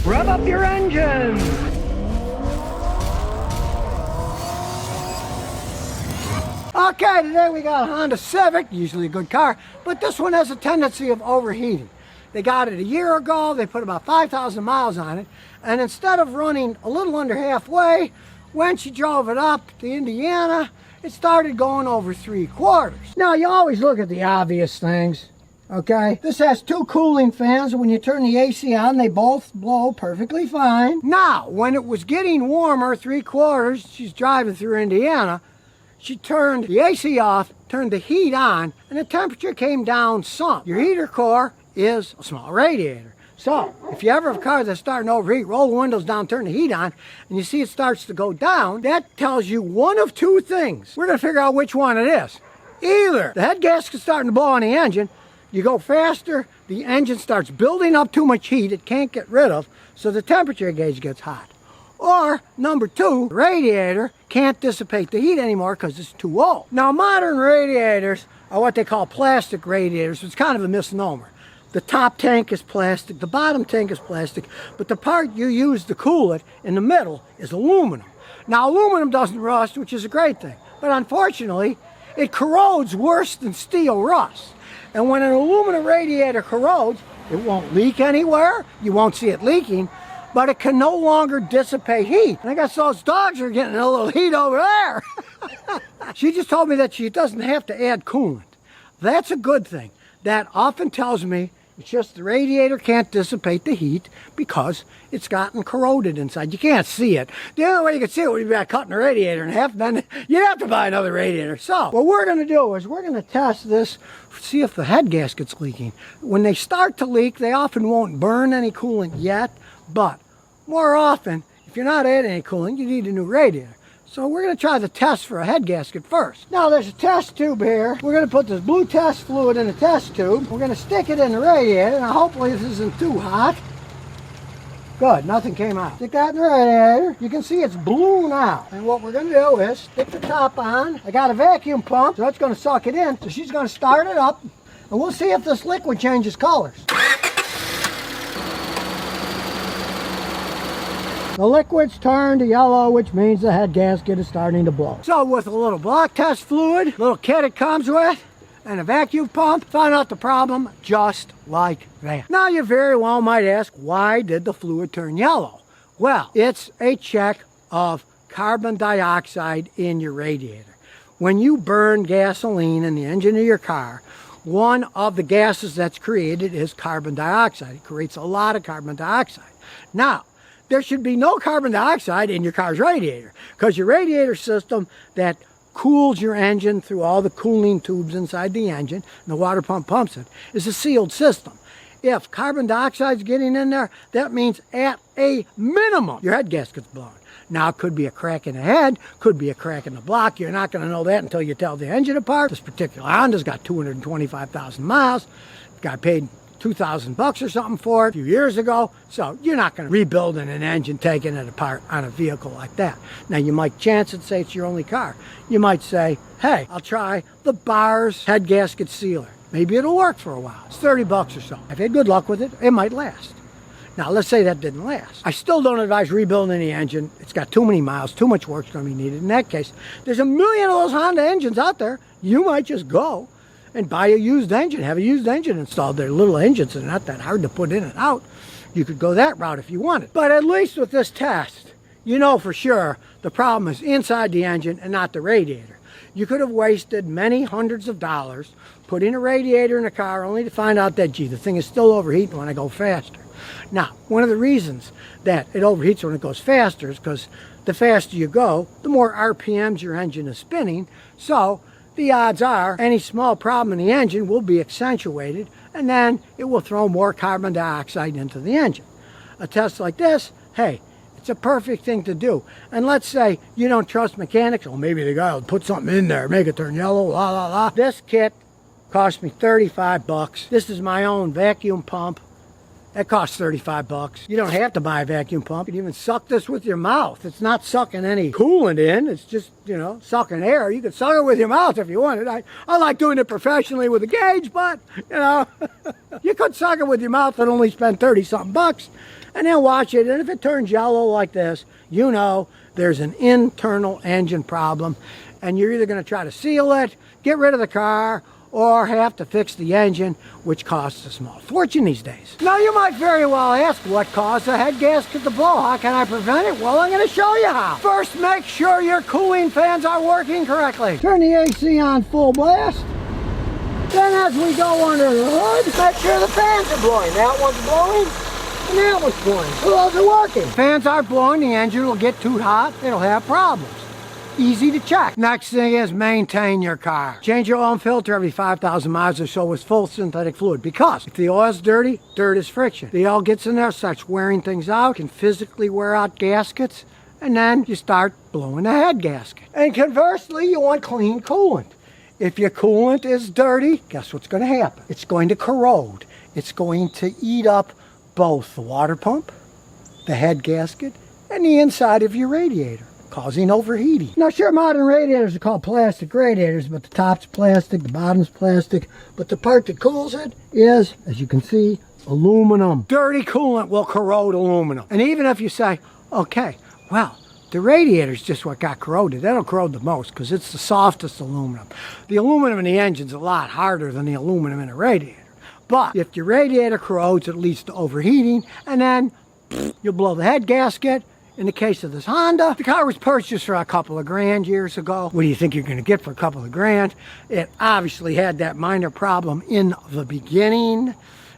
Rev up your engines! Okay, today we got a Honda Civic, usually a good car, but this one has a tendency of overheating. They got it a year ago, they put about 5,000 miles on it, and instead of running a little under halfway, when she drove it up to Indiana, it started going over 3/4. Now, you always look at the obvious things, okay? This has two cooling fans, and when you turn the AC on, they both blow perfectly fine. Now, when it was getting warmer, 3/4, she's driving through Indiana, she turned the AC off, turned the heat on, and the temperature came down some. Your heater core is a small radiator. So, if you ever have a car that's starting to overheat, roll the windows down, turn the heat on, and you see it starts to go down, that tells you one of two things. We're going to figure out which one it is. Either the head gasket's starting to blow on the engine, you go faster, the engine starts building up too much heat it can't get rid of, so the temperature gauge gets hot. Or, number two, the radiator can't dissipate the heat anymore because it's too old. Now, modern radiators are what they call plastic radiators. It's kind of a misnomer. The top tank is plastic, the bottom tank is plastic, but the part you use to cool it in the middle is aluminum. Now, aluminum doesn't rust, which is a great thing, but unfortunately, it corrodes worse than steel rusts. And when an aluminum radiator corrodes, it won't leak anywhere, you won't see it leaking, but it can no longer dissipate heat. And I guess those dogs are getting a little heat over there. She just told me that she doesn't have to add coolant. That's a good thing. That often tells me it's just the radiator can't dissipate the heat because it's gotten corroded inside. You can't see it. The only way you can see it would be by cutting the radiator in half, then you'd have to buy another radiator. So what we're going to do is we're going to test this, see if the head gasket's leaking. When they start to leak, they often won't burn any coolant yet, but more often, if you're not adding any coolant, you need a new radiator. So we're going to try the test for a head gasket first. Now there's a test tube here. We're going to put this blue test fluid in the test tube. We're going to stick it in the radiator. Now hopefully this isn't too hot. Good, nothing came out. Stick that in the radiator. You can see it's blue now. And what we're going to do is stick the top on. I got a vacuum pump, so it's going to suck it in. So she's going to start it up, and we'll see if this liquid changes colors. The liquid's turned to yellow, which means the head gasket is starting to blow. So with a little block test fluid, little kit it comes with, and a vacuum pump, found out the problem just like that. Now you very well might ask, why did the fluid turn yellow? Well, it's a check of carbon dioxide in your radiator. When you burn gasoline in the engine of your car, one of the gases that's created is carbon dioxide. It creates a lot of carbon dioxide. Now, there should be no carbon dioxide in your car's radiator because your radiator system that cools your engine through all the cooling tubes inside the engine, and the water pump pumps it, is a sealed system. If carbon dioxide's getting in there, that means at a minimum, your head gasket's blown. Now, it could be a crack in the head, could be a crack in the block. You're not going to know that until you tell the engine apart. This particular Honda's got 225,000 miles. Guy paid $2,000 or something for it a few years ago, so you're not going to rebuild an engine taking it apart on a vehicle like that. Now you might chance it, say it's your only car. You might say, hey, I'll try the Bars head gasket sealer. Maybe it'll work for a while. It's $30 or so. If you had good luck with it, it might last. Now let's say that didn't last. I still don't advise rebuilding the engine. It's got too many miles, too much work's going to be needed. In that case, there's a million of those Honda engines out there. You might just go and buy a used engine, have a used engine installed. They're little engines and not that hard to put in and out. You could go that route if you wanted. But at least with this test, you know for sure the problem is inside the engine and not the radiator. You could have wasted many hundreds of dollars putting a radiator in a car only to find out that, gee, the thing is still overheating when I go faster. Now, one of the reasons that it overheats when it goes faster is because the faster you go, the more RPMs your engine is spinning. So the odds are any small problem in the engine will be accentuated, and then it will throw more carbon dioxide into the engine. A test like this, hey, it's a perfect thing to do. And let's say you don't trust mechanics. Well, maybe the guy will put something in there, make it turn yellow, la la la. This kit cost me $35. This is my own vacuum pump That costs 35 bucks. You don't have to buy a vacuum pump. You can even suck this with your mouth. It's not sucking any coolant in. It's just, you know, sucking air. You can suck it with your mouth if you wanted. I like doing it professionally with a gauge, but, you know, you could suck it with your mouth and only spend 30-something bucks and then watch it. And if it turns yellow like this, you know there's an internal engine problem, and you're either going to try to seal it, get rid of the car, or have to fix the engine, which costs a small fortune these days. Now you might very well ask, what caused the head gasket to blow? How can I prevent it? Well, I'm going to show you how. First, make sure your cooling fans are working correctly. Turn the AC on full blast. Then as we go under the hood, make sure the fans are blowing. That one's blowing, and that one's blowing. So those are working. If fans aren't blowing, the engine will get too hot. It'll have problems. Easy to check. Next thing is maintain your car. Change your oil and filter every 5,000 miles or so with full synthetic fluid, because if the oil's dirty, dirt is friction. The oil gets in there, starts wearing things out, can physically wear out gaskets, and then you start blowing the head gasket. And conversely, you want clean coolant. If your coolant is dirty, guess what's going to happen? It's going to corrode. It's going to eat up both the water pump, the head gasket, and the inside of your radiator, causing overheating. Now sure, modern radiators are called plastic radiators, but the top's plastic, the bottom's plastic, but the part that cools it is, as you can see, aluminum. Dirty coolant will corrode aluminum. And even if you say, okay, well, the radiator's just what got corroded, that'll corrode the most because it's the softest aluminum. The aluminum in the engine's a lot harder than the aluminum in a radiator. But if your radiator corrodes, it leads to overheating, and then you'll blow the head gasket. In the case of this Honda, the car was purchased for a couple of grand years ago. What do you think you're going to get for a couple of grand? It obviously had that minor problem in the beginning.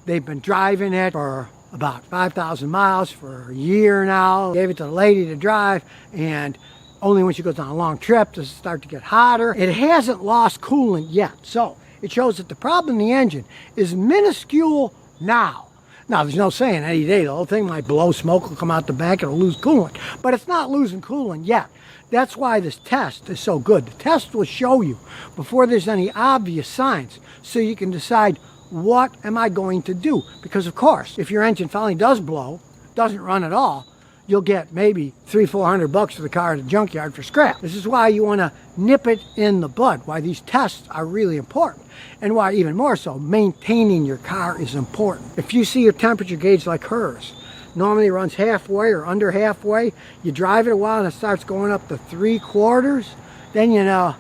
They've been driving it for about 5,000 miles for a year now. Gave it to the lady to drive, and only when she goes on a long trip does it start to get hotter. It hasn't lost coolant yet, so it shows that the problem in the engine is minuscule now. Now, there's no saying any day the whole thing might blow, smoke will come out the back, it'll lose coolant. But it's not losing coolant yet. That's why this test is so good. The test will show you before there's any obvious signs, so you can decide, what am I going to do? Because of course, if your engine finally does blow, doesn't run at all, you'll get maybe $300-400 bucks for the car at a junkyard for scrap. This is why you want to nip it in the bud, why these tests are really important, and why even more so, maintaining your car is important. If you see your temperature gauge like hers, normally runs halfway or under halfway, you drive it a while and it starts going up to 3/4, then you know,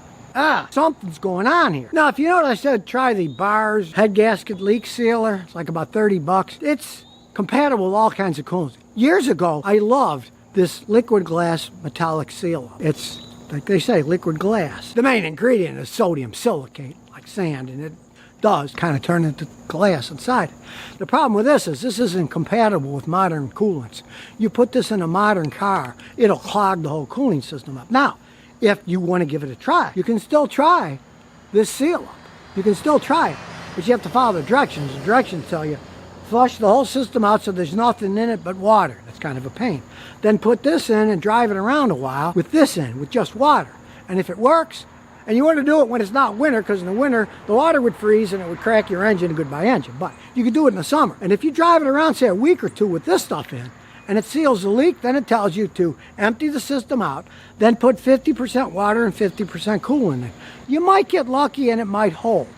something's going on here. Now, if you know what I said, try the Bars head gasket leak sealer. It's like about 30 bucks. It's compatible with all kinds of coolants. Years ago, I loved this liquid glass metallic sealer. It's, like they say, liquid glass. The main ingredient is sodium silicate, like sand, and it does kind of turn into glass inside. The problem with this isn't compatible with modern coolants. You put this in a modern car, it'll clog the whole cooling system up. Now, if you want to give it a try, you can still try this seal up. You can still try it, but you have to follow the directions. The directions tell you, flush the whole system out so there's nothing in it but water. That's kind of a pain. Then put this in and drive it around a while with this in, with just water. And if it works, and you want to do it when it's not winter, because in the winter, the water would freeze and it would crack your engine, and goodbye engine. But you could do it in the summer. And if you drive it around, say, a week or two with this stuff in, and it seals the leak, then it tells you to empty the system out, then put 50% water and 50% coolant in. You might get lucky and it might hold.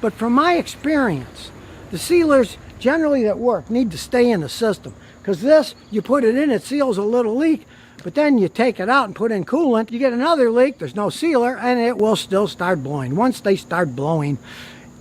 But from my experience, the sealers generally that work need to stay in the system, because this, you put it in, it seals a little leak, but then you take it out and put in coolant, you get another leak, there's no sealer, and it will still start blowing. Once they start blowing,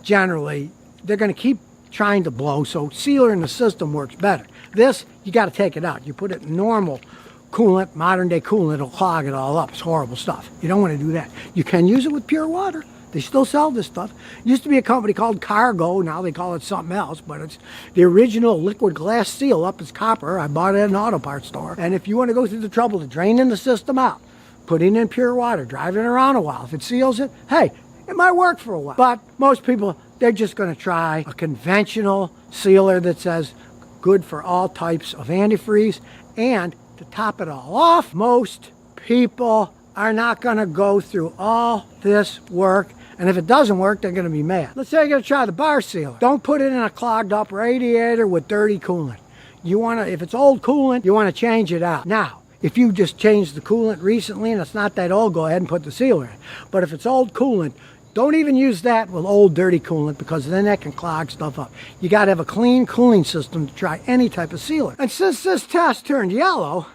generally, they're going to keep trying to blow, so sealer in the system works better. This, you got to take it out. You put it in normal coolant, modern day coolant, it'll clog it all up. It's horrible stuff. You don't want to do that. You can use it with pure water. They still sell this stuff. Used to be a company called Cargo. Now they call it something else, but it's the original liquid glass seal up. It's copper. I bought it at an auto parts store. And if you want to go through the trouble of draining the system out, putting in pure water, driving it around a while, if it seals it, hey, it might work for a while. But most people, they're just going to try a conventional sealer that says good for all types of antifreeze. And to top it all off, most people are not going to go through all this work. And if it doesn't work, they're going to be mad. Let's say you're going to try the bar sealer. Don't put it in a clogged up radiator with dirty coolant. you want to, if it's old coolant, you want to change it out. Now, if you just changed the coolant recently and it's not that old, go ahead and put the sealer in. But if it's old coolant, don't even use that with old dirty coolant, because then that can clog stuff up. You got to have a clean cooling system to try any type of sealer. And since this test turned yellow,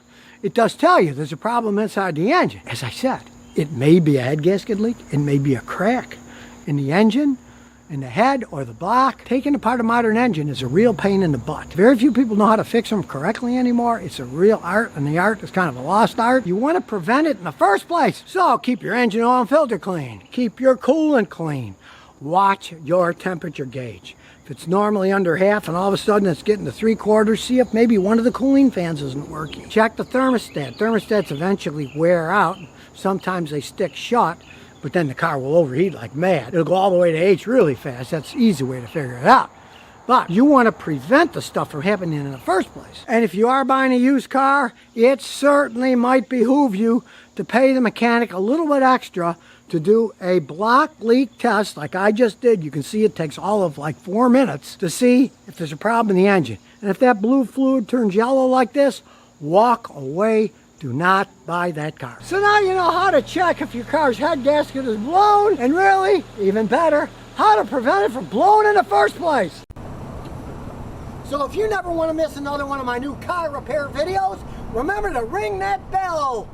it does tell you there's a problem inside the engine. As I said, it may be a head gasket leak, it may be a crack in the engine, in the head or the block. Taking apart a modern engine is a real pain in the butt. Very few people know how to fix them correctly anymore. It's a real art, and the art is kind of a lost art. You want to prevent it in the first place. So keep your engine oil and filter clean. Keep your coolant clean. Watch your temperature gauge. If it's normally under half and all of a sudden it's getting to 3/4, see if maybe one of the cooling fans isn't working. Check the thermostat. Thermostats eventually wear out. Sometimes they stick shut, but then the car will overheat like mad. It'll go all the way to H really fast. That's the easy way to figure it out. But you want to prevent the stuff from happening in the first place. And if you are buying a used car, it certainly might behoove you to pay the mechanic a little bit extra to do a block leak test like I just did. You can see it takes all of like 4 minutes to see if there's a problem in the engine. And if that blue fluid turns yellow like this, walk away. Do not buy that car. So now you know how to check if your car's head gasket is blown, and really, even better, how to prevent it from blowing in the first place. So if you never want to miss another one of my new car repair videos, remember to ring that bell.